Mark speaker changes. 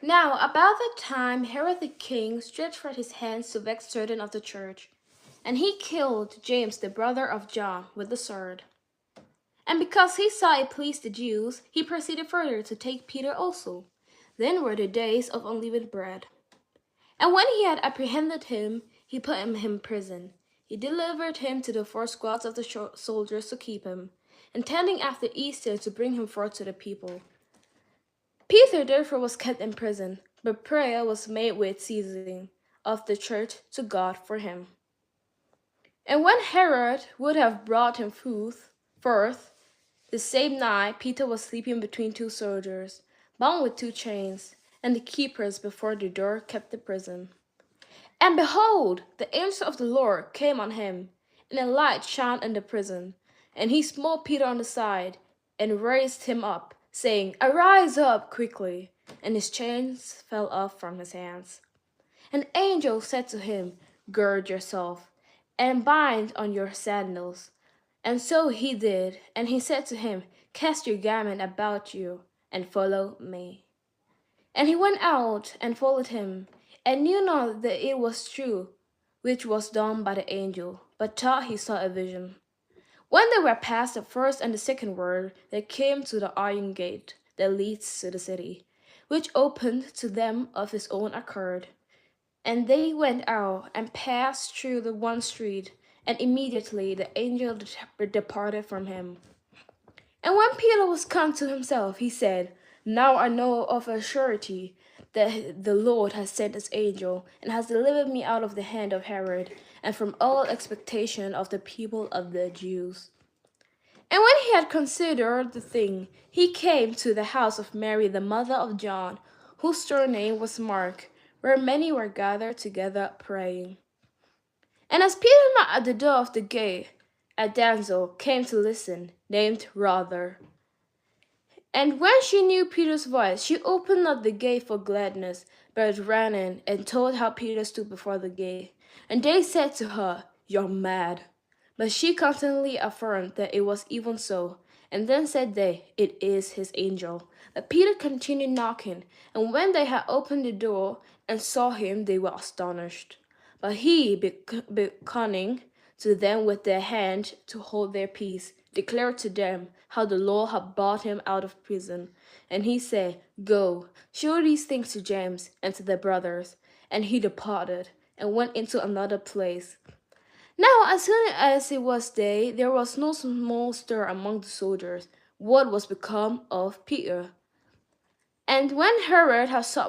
Speaker 1: Now about that time Herod the king stretched forth his hands to vex certain of the church, and he killed James the brother of John with the sword. And because he saw it pleased the Jews, he proceeded further to take Peter also. Then were the days of unleavened bread. And when he had apprehended him, he put him in prison. He delivered him to the 4 squads of the soldiers to keep him, intending after Easter to bring him forth to the people. Peter therefore was kept in prison, but prayer was made with ceasing of the church to God for him. And when Herod would have brought him forth, the same night Peter was sleeping between 2 soldiers, bound with 2 chains, and the keepers before the door kept the prison. And behold, the angel of the Lord came on him, and a light shone in the prison. And he smote Peter on the side, and raised him up, saying, Arise up quickly. And his chains fell off from his hands. An angel said to him, Gird yourself, and bind on your sandals. And so he did, and he said to him, Cast your garment about you, and follow me. And he went out and followed him, and knew not that it was true, which was done by the angel, but thought he saw a vision. When they were past the first and the second word, they came to the iron gate that leads to the city, which opened to them of his own accord. And they went out and passed through the one street, and immediately the angel departed from him. And when Peter was come to himself, he said, Now I know of a surety that the Lord has sent his angel, and has delivered me out of the hand of Herod, and from all expectation of the people of the Jews. And when he had considered the thing, he came to the house of Mary, the mother of John, whose surname was Mark, where many were gathered together praying. And as Peter knocked at the door of the gate, a damsel came to listen, named Rhoda. And when she knew Peter's voice, she opened not the gate for gladness, but ran in and told how Peter stood before the gate. And they said to her, You're mad. But she constantly affirmed that it was even so. And then said they, It is his angel. But Peter continued knocking, and when they had opened the door and saw him, they were astonished. But he, beckoning to them with their hand to hold their peace, declared to them how the Lord had brought him out of prison. And he said, Go, show these things to James and to the brothers. And he departed, and went into another place. Now as soon as it was day, there was no small stir among the soldiers, what was become of Peter. And when Herod had sought